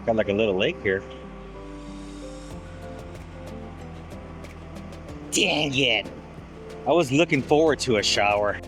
Got like a little lake here. Dang it. I was looking forward to a shower.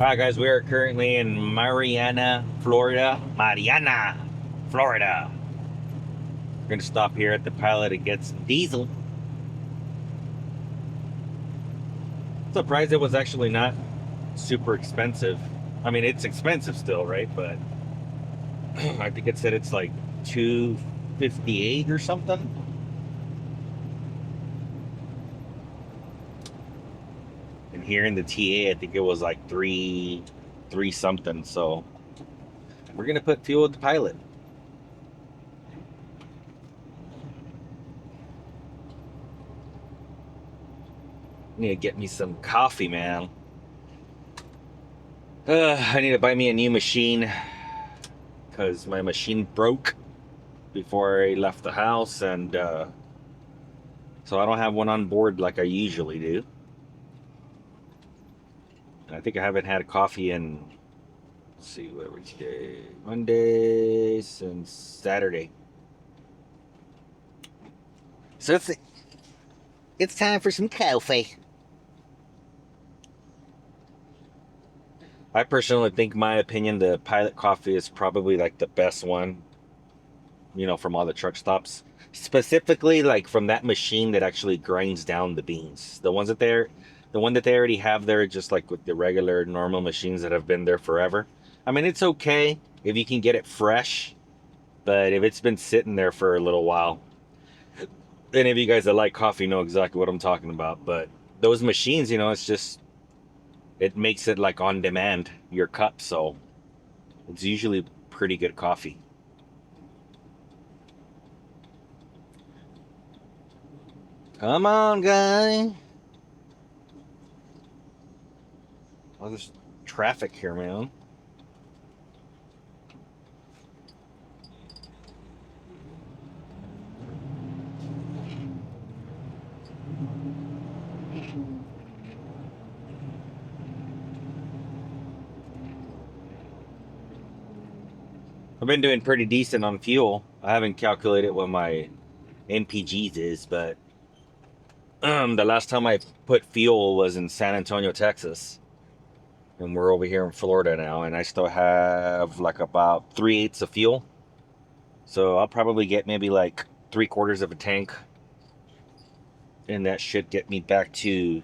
All right, guys, we are currently in Mariana, Florida. Mariana, Florida. We're gonna stop here at the Pilot and get some diesel. Surprised it was actually not super expensive. I mean, it's expensive still, right? But I think it said it's like 258 or something. And here in the TA, I think it was like three something. So we're gonna put fuel at the Pilot. I need to get me some coffee, man. I need to buy me a new machine because my machine broke before I left the house, and so I don't have one on board like I usually do. And I think I haven't had coffee in, let's see, what was today? Monday since Saturday. So it's time for some coffee. I personally think, my opinion, the Pilot coffee is probably like the best one, from all the truck stops. Specifically, like from that machine that actually grinds down the beans. The one that they already have there, just like with the regular normal machines that have been there forever. I mean, it's okay if you can get it fresh, but if it's been sitting there for a little while, any of you guys that like coffee know exactly what I'm talking about. But those machines, it's just, it makes it like on demand, your cup. So it's usually pretty good coffee. Come on, guy. Oh, there's traffic here, man. I've been doing pretty decent on fuel. I haven't calculated what my MPGs is, but the last time I put fuel was in San Antonio, Texas. And we're over here in Florida now, and I still have like about 3/8 of fuel. So I'll probably get maybe like 3/4 of a tank. And that should get me back to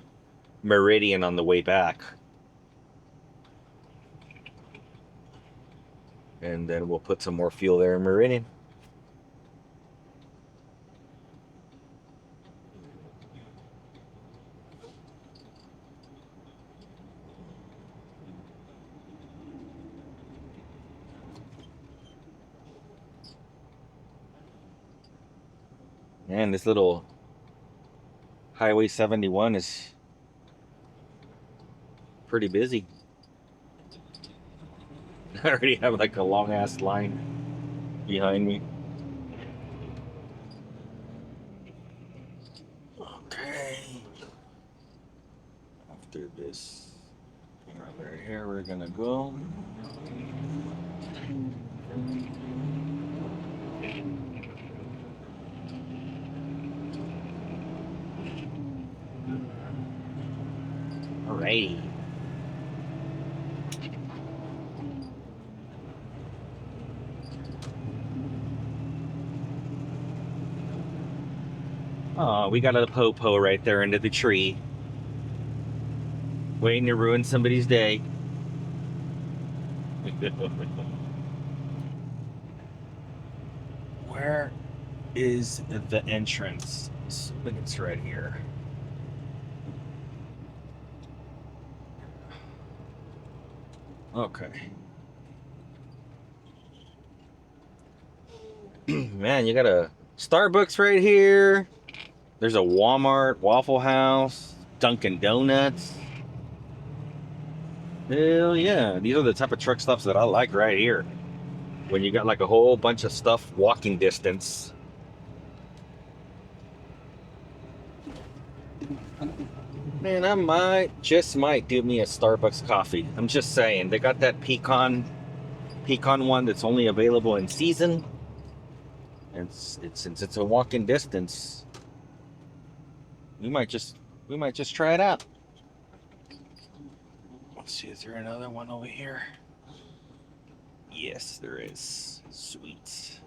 Meridian on the way back. And then we'll put some more fuel there in Meridian. Man, this little Highway 71 is pretty busy. I already have like a long ass line behind me. Okay. After this, right here, we're gonna go. righty. Oh, we got a po-po right there into the tree. Waiting to ruin somebody's day. Where is the entrance? I think it's right here. Okay. Man, you got a Starbucks right here. There's a Walmart, Waffle House, Dunkin' Donuts. Hell yeah. These are the type of truck stops that I like right here. When you got like a whole bunch of stuff walking distance. Man, I just might do me a Starbucks coffee. I'm just saying. They got that pecan one that's only available in season. And since it's a walking distance, we might just try it out. Let's see, is there another one over here? Yes, there is. Sweet.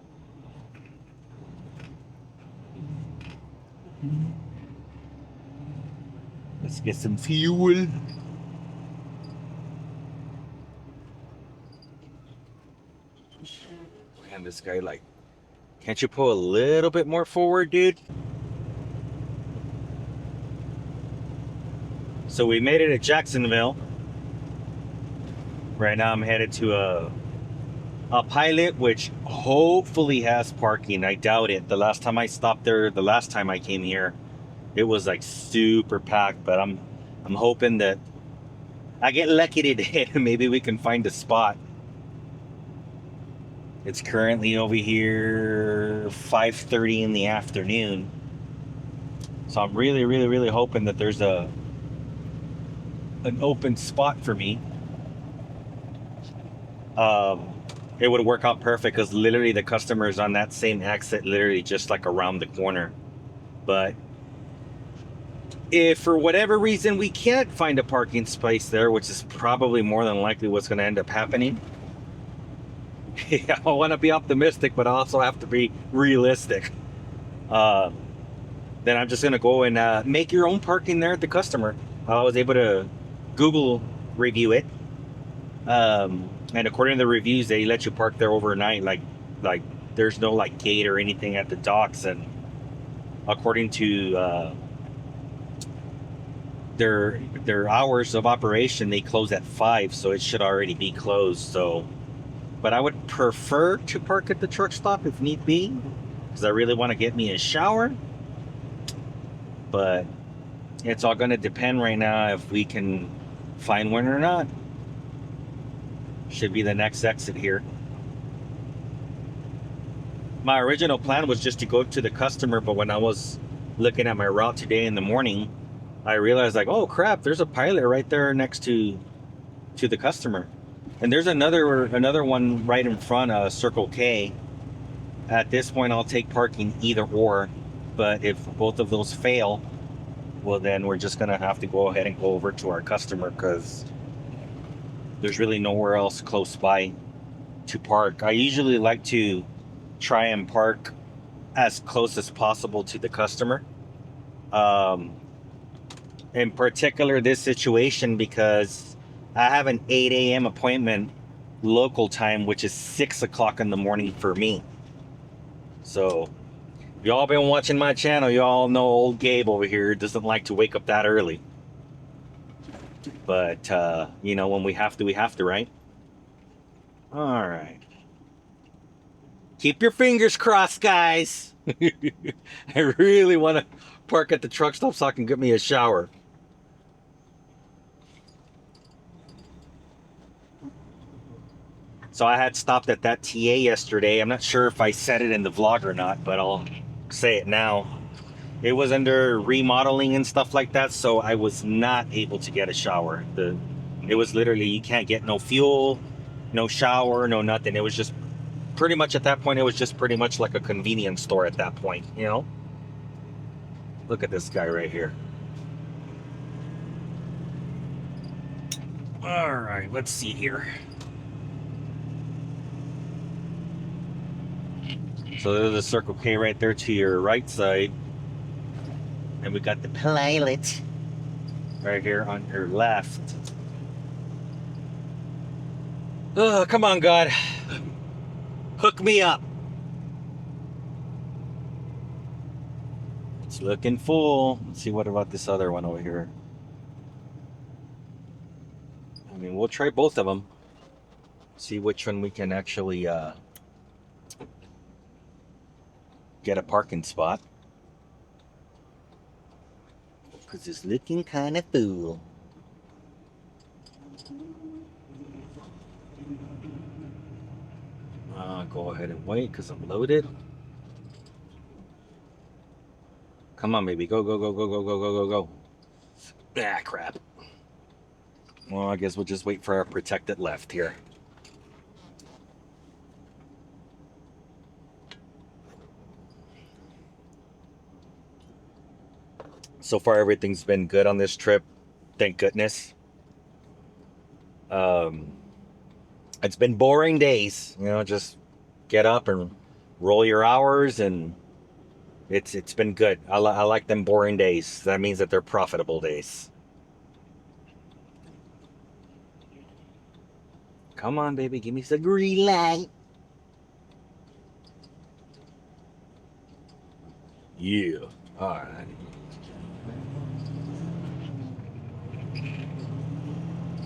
Let's get some fuel. Man, this guy, like, can't you pull a little bit more forward, dude? So we made it to Jacksonville. Right now I'm headed to a Pilot, which hopefully has parking. I doubt it. The last time I stopped there, the last time I came here, it was like super packed, but I'm hoping that I get lucky today. Maybe we can find a spot. It's currently over here 5:30 in the afternoon. So I'm really hoping that there's an open spot for me. It would work out perfect because literally the customer is on that same exit, literally just like around the corner. But if for whatever reason we can't find a parking space there, which is probably more than likely what's going to end up happening, I want to be optimistic, but I also have to be realistic. Then I'm just going to go and make your own parking there at the customer. I was able to Google review it. And according to the reviews, they let you park there overnight. Like there's no like gate or anything at the docks. And according to their hours of operation, they close at 5, so it should already be closed. So, but I would prefer to park at the truck stop if need be, because I really want to get me a shower. But it's all going to depend right now if we can find one or not. Should be the next exit here. My original plan was just to go to the customer, but when I was looking at my route today in the morning, I realized like, oh crap, there's a Pilot right there next to the customer. And there's another one right in front, Circle K. At this point, I'll take parking either or, but if both of those fail, well then we're just gonna have to go ahead and go over to our customer because there's really nowhere else close by to park. I usually like to try and park as close as possible to the customer. In particular, this situation, because I have an 8 a.m. appointment local time, which is 6 o'clock in the morning for me. So, y'all been watching my channel, y'all know old Gabe over here doesn't like to wake up that early. But, you know, when we have to, right? All right. Keep your fingers crossed, guys. I really want to park at the truck stop so I can get me a shower. So I had stopped at that TA yesterday. I'm not sure if I said it in the vlog or not, but I'll say it now. It was under remodeling and stuff like that, so I was not able to get a shower. It was literally, you can't get no fuel, no shower, no nothing. It was just pretty much at that point, it was just pretty much like a convenience store at that point, you know? Look at this guy right here. All right, let's see here. So there's a Circle K right there to your right side. And we got the Pilot right here on your left. Oh, come on, God. Hook me up. It's looking full. Let's see what about this other one over here. I mean, we'll try both of them. See which one we can actually get a parking spot. Because it's looking kind of full. Go ahead and wait because I'm loaded. Come on, baby. Go, go, go, go, go, go, go, go, go. Ah, crap. Well, I guess we'll just wait for our protected left here. So far, everything's been good on this trip. Thank goodness. It's been boring days, just get up and roll your hours, and it's been good. I like them boring days. That means that they're profitable days. Come on, baby, give me some green light. Yeah. All right.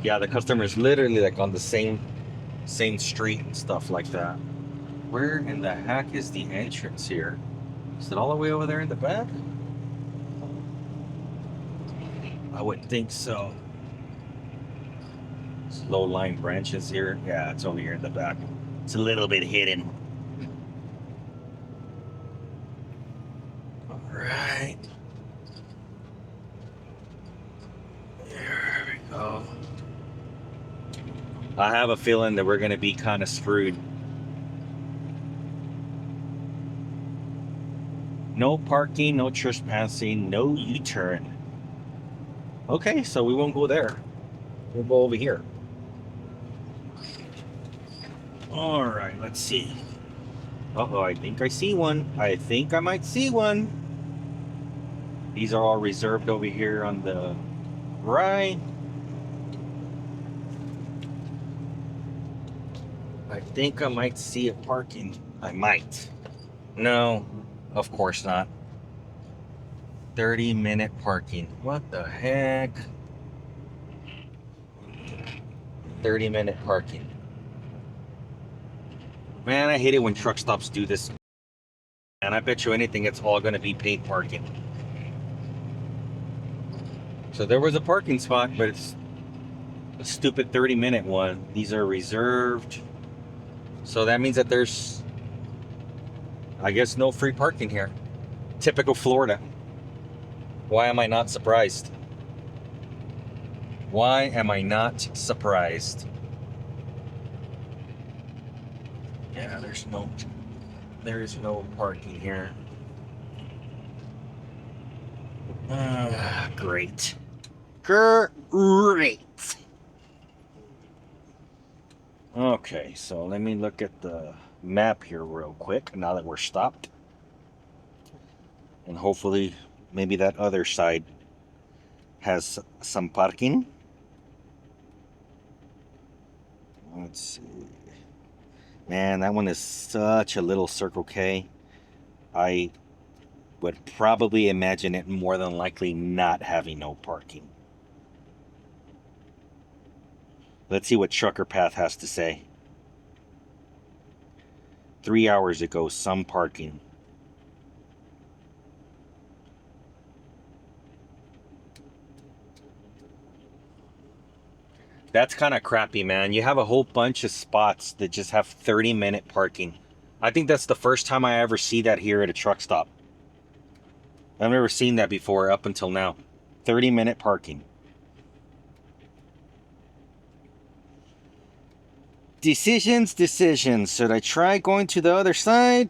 Yeah, the customer's literally like on the same street and stuff like that. Where in the heck is the entrance here? Is it all the way over there in the back? I wouldn't think so. Slow line branches here. Yeah, it's over here in the back. It's a little bit hidden. All right. There we go. I have a feeling that we're going to be kind of screwed. No parking, no trespassing, no U-turn. Okay, so we won't go there. We'll go over here. All right, let's see. Uh-oh, I think I see one. I think I might see one. These are all reserved over here on the right. I think I might see a parking. I might. No, of course not. 30-minute parking. What the heck? 30-minute parking. Man, I hate it when truck stops do this. And I bet you anything it's all going to be paid parking. So there was a parking spot, but it's a stupid 30-minute one. These are reserved. So that means that there's, I guess, no free parking here. Typical Florida. Why am I not surprised? Why am I not surprised? Yeah, there is no parking here. Great. Great. Okay, so let me look at the map here real quick now that we're stopped. And hopefully maybe that other side has some parking. Let's see. Man, that one is such a little Circle K. I would probably imagine it more than likely not having no parking. Let's see what Trucker Path has to say. 3 hours ago, some parking. That's kind of crappy, man. You have a whole bunch of spots that just have 30-minute parking. I think that's the first time I ever see that here at a truck stop. I've never seen that before up until now. 30-minute parking. Decisions. Should I try going to the other side?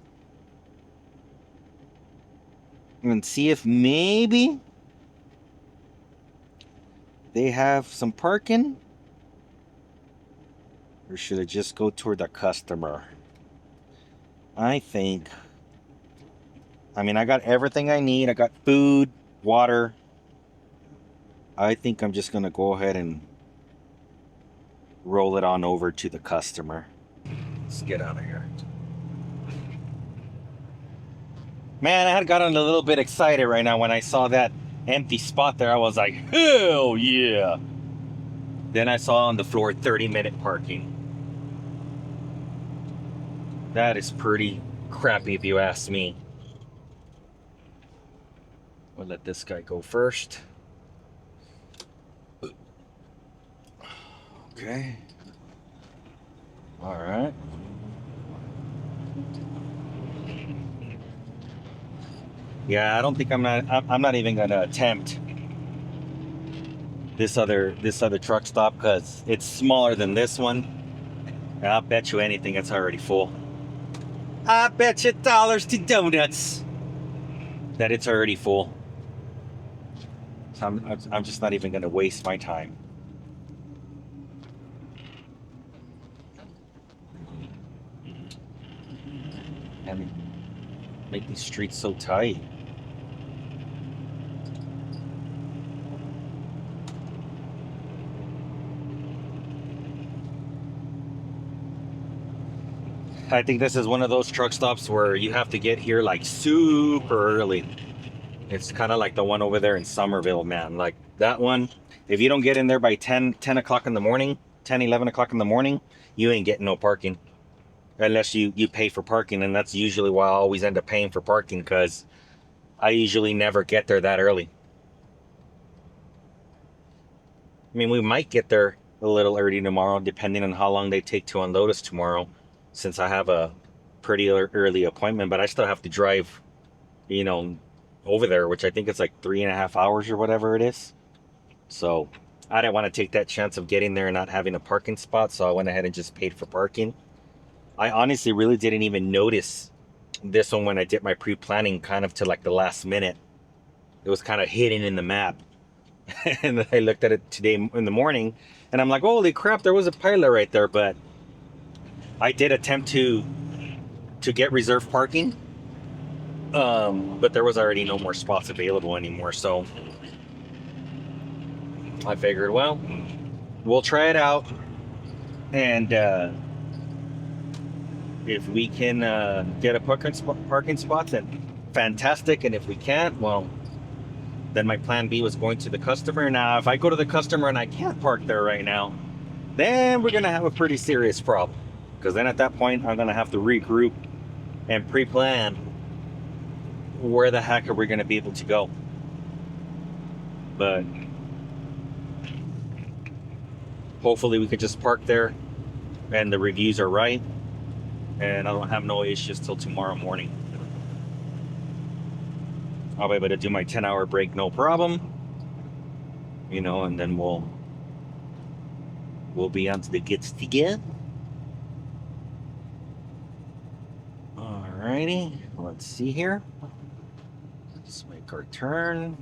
And see if maybe they have some parking? Or should I just go toward the customer? I think, I mean, I got everything I need. I got food, water. I think I'm just going to go ahead and roll it on over to the customer. Let's get out of here. Man, I had gotten a little bit excited right now when I saw that empty spot there. I was like, hell yeah. Then I saw on the floor 30-minute parking. That is pretty crappy if you ask me. We'll let this guy go first. Okay. All right. Yeah, I don't think I'm not even gonna attempt this other truck stop because it's smaller than this one. And I'll bet you anything it's already full. I bet you dollars to donuts that it's already full. So I'm just not even gonna waste my time. And make these streets so tight. I think this is one of those truck stops where you have to get here like super early. It's kind of like the one over there in Somerville, man. Like that one, if you don't get in there by 10 o'clock in the morning, 10, 11 o'clock in the morning, you ain't getting no parking. Unless you pay for parking, and that's usually why I always end up paying for parking, because I usually never get there that early. I mean, we might get there a little early tomorrow, depending on how long they take to unload us tomorrow, since I have a pretty early appointment, but I still have to drive, over there, which I think it's like 3.5 hours or whatever it is. So I didn't want to take that chance of getting there and not having a parking spot, so I went ahead and just paid for parking. I honestly really didn't even notice this one when I did my pre-planning kind of to like the last minute. It was kind of hidden in the map. And I looked at it today in the morning and I'm like, holy crap, there was a pilot right there. But I did attempt to get reserved parking. But there was already no more spots available anymore. So I figured, well, we'll try it out. And if we can get a parking spot, then fantastic. And if we can't, well, then my plan B was going to the customer. Now, if I go to the customer and I can't park there right now, then we're going to have a pretty serious problem. Because then at that point, I'm going to have to regroup and pre-plan where the heck are we going to be able to go. But hopefully we could just park there and the reviews are right. And I don't have no issues till tomorrow morning. I'll be able to do my 10-hour break, no problem. And then we'll be on to the gets again. Alrighty, let's see here. Let's make our turn.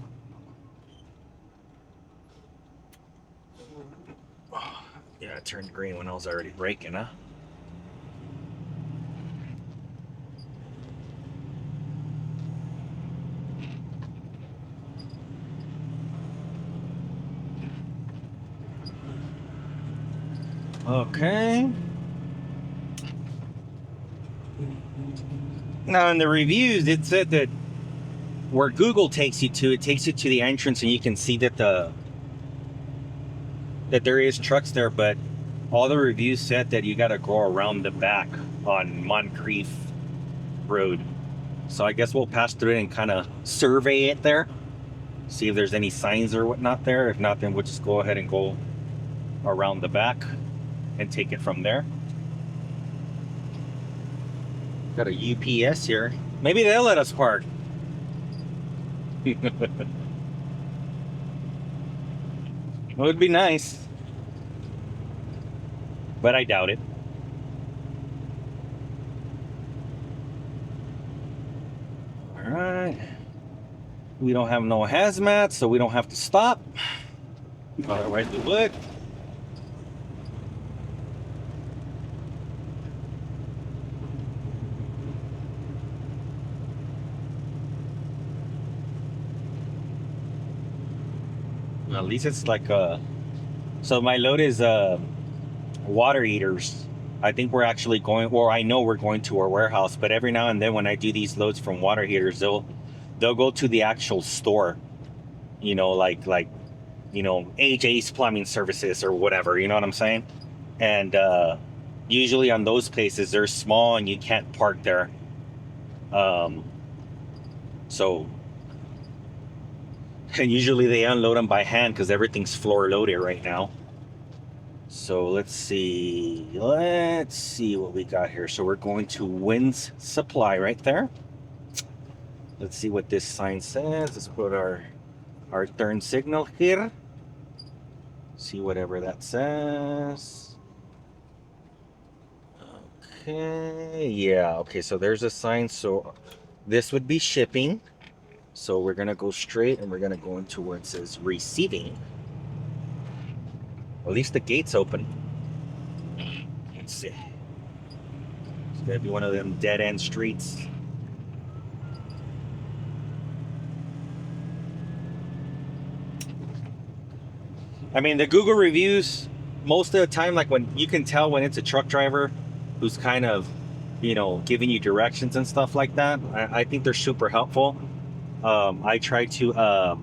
Oh, yeah, it turned green when I was already braking, huh? Okay. Now in the reviews, it said that where Google takes you to, it takes you to the entrance, and you can see that there is trucks there, but all the reviews said that you got to go around the back on Moncrief Road. So I guess we'll pass through it and kind of survey it there, see if there's any signs or whatnot there. If not, then we'll just go ahead and go around the back and take it from there. Got a UPS here. Maybe they'll let us park. It would be nice, but I doubt it. All right. We don't have no hazmat, so we don't have to stop. Otherwise we would. At least it's like so my load is water heaters. I think we're actually going, or I know we're going to our warehouse, but every now and then when I do these loads from water heaters, they'll go to the actual store, you know, like you know, AJ's Plumbing Services or whatever, you know what I'm saying? And usually on those places they're small and you can't park there. So and usually they unload them by hand because everything's floor loaded right now. So let's see what we got here. So we're going to Wynn's Supply right there. Let's see what this sign says. Let's put our turn signal here. See whatever that says. Okay, yeah, okay, so there's a sign. So this would be shipping. So we're gonna go straight and we're gonna go into where it says receiving. At least the gate's open. Let's see. It's gonna be one of them dead end streets. I mean, the Google reviews, most of the time, like when you can tell when it's a truck driver who's kind of, you know, giving you directions and stuff like that. I think they're super helpful. I try to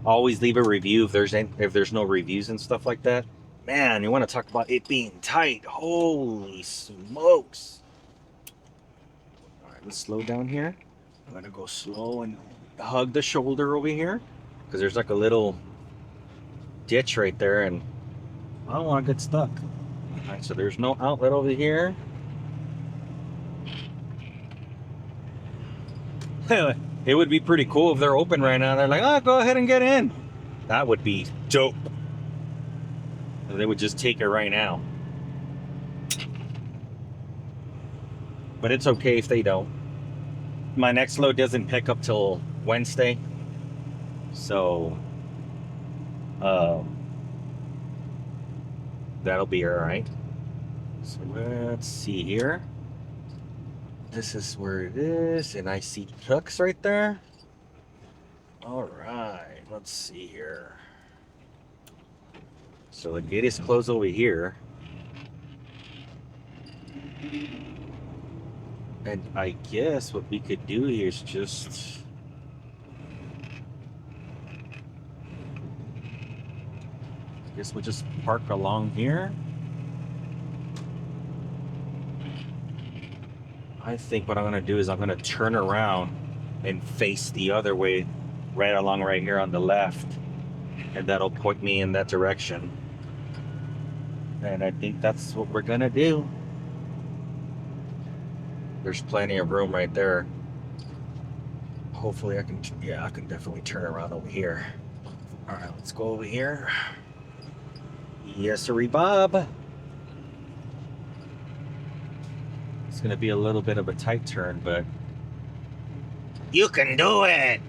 always leave a review if there's no reviews and stuff like that. Man, you want to talk about it being tight? Holy smokes! All right, let's slow down here. I'm gonna go slow and hug the shoulder over here because there's like a little ditch right there, and I don't want to get stuck. All right, so there's no outlet over here. It would be pretty cool if they're open right now. They're like, oh, go ahead and get in. That would be dope. They would just take it right now. But it's okay if they don't. My next load doesn't pick up till Wednesday. So that'll be all right. So let's see here. This is where it is, and I see trucks right there. All right, let's see here. So the gate is closed over here. And I guess what we could do here is just... I guess we'll just park along here. I think what I'm gonna do is I'm gonna turn around and face the other way, right along right here on the left, and that'll point me in that direction. And I think that's what we're gonna do. There's plenty of room right there. Hopefully I can, yeah, I can definitely turn around over here. All right, let's go over here. Yes, sirree, Bob. It's gonna be a little bit of a tight turn, but you can do it.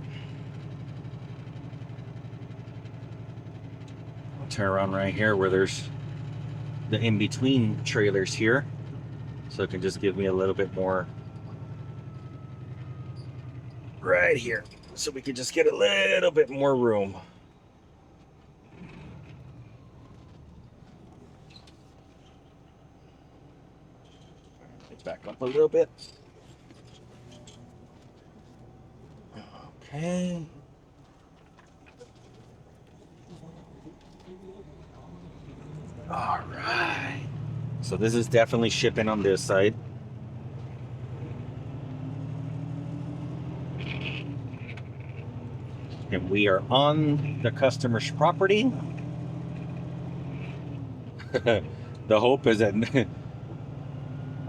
I'll turn around right here where there's the in-between trailers here, so it can just give me a little bit more right here, so we can just get a little bit more room. Back up a little bit. Okay. All right. So this is definitely shipping on this side. And we are on the customer's property. The hope is that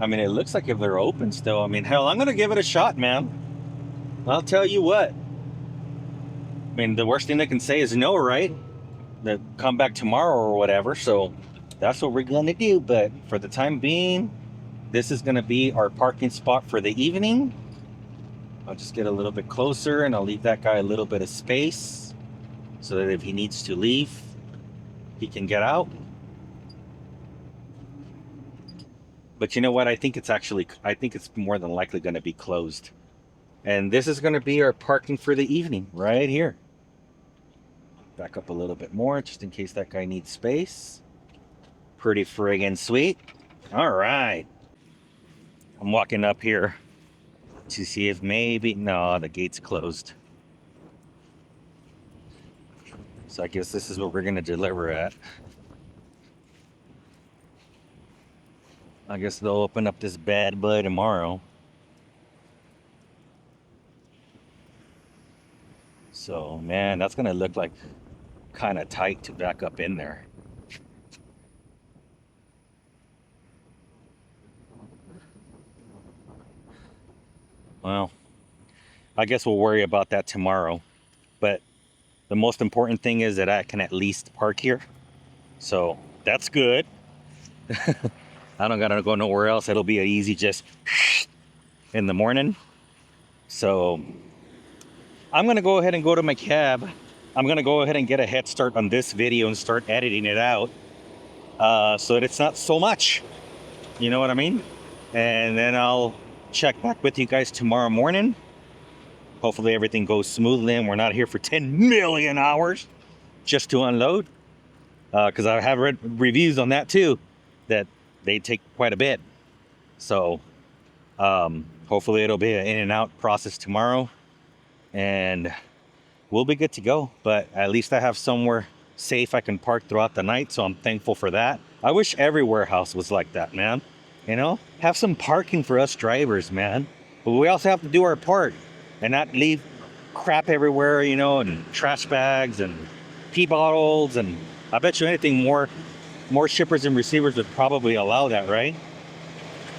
I mean, it looks like if they're open still. I mean, hell, I'm gonna give it a shot, man. I'll tell you what. I mean, the worst thing they can say is no, right? That come back tomorrow or whatever. So that's what we're gonna do. But for the time being, this is gonna be our parking spot for the evening. I'll just get a little bit closer and I'll leave that guy a little bit of space so that if he needs to leave, he can get out. But you know what? I think it's more than likely going to be closed. And this is going to be our parking for the evening right here. back up a little bit more just in case that guy needs space. Pretty friggin' sweet. All right. I'm walking up here to see if maybe, no, the gate's closed. So I guess this is what we're gonna deliver at. I guess they'll open up this bad boy tomorrow. So man, that's gonna look like kind of tight to back up in there. Well, I guess we'll worry about that tomorrow. But the most important thing is that I can at least park here. So that's good. I don't gotta go nowhere else. It'll be an easy just in the morning. So I'm gonna go ahead and go to my cab. I'm gonna go ahead and get a head start on this video and start editing it out so that it's not so much. You know what I mean? And then I'll check back with you guys tomorrow morning. Hopefully everything goes smoothly and we're not here for 10 million hours just to unload. Because I have read reviews on that too, that they take quite a bit. So hopefully it'll be an in and out process tomorrow and we'll be good to go. But at least I have somewhere safe I can park throughout the night, so I'm thankful for that. I wish every warehouse was like that, man. You know, have some parking for us drivers, man. But we also have to do our part and not leave crap everywhere, you know, and trash bags and pee bottles. And I bet you anything more shippers and receivers would probably allow that, right?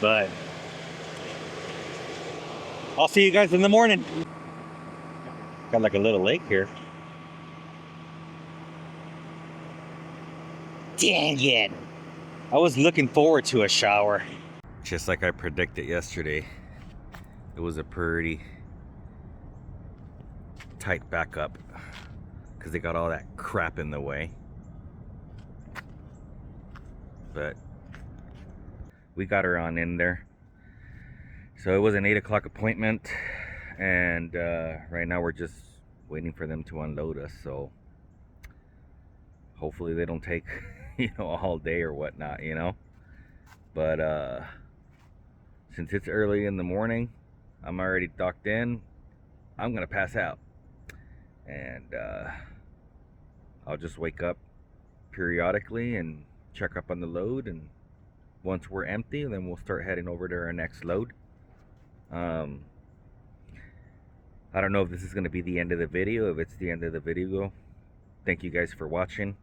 But I'll see you guys in the morning. Got like a little lake here. Dang it. I was looking forward to a shower. Just like I predicted yesterday, it was a pretty tight backup because they got all that crap in the way. But we got her on in there. So it was an 8 o'clock appointment, and right now we're just waiting for them to unload us. So hopefully they don't take you know, all day or whatnot, you know. But since it's early in the morning, I'm already docked in. I'm gonna pass out, and I'll just wake up periodically and check up on the load, and once we're empty, then we'll start heading over to our next load. I don't know if this is going to be the end of the video. If it's the end of the video, thank you guys for watching.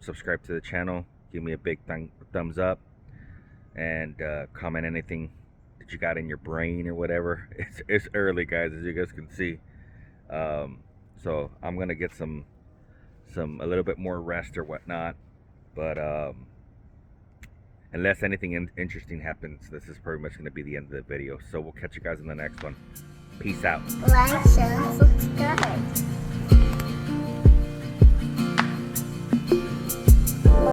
Subscribe to the channel, give me a big thumbs up, and comment anything that you got in your brain or whatever. It's early, guys, as you guys can see. So I'm gonna get a little bit more rest or whatnot, but unless anything interesting happens, this is pretty much going to be the end of the video. So we'll catch you guys in the next one. Peace out. Like, share, and subscribe.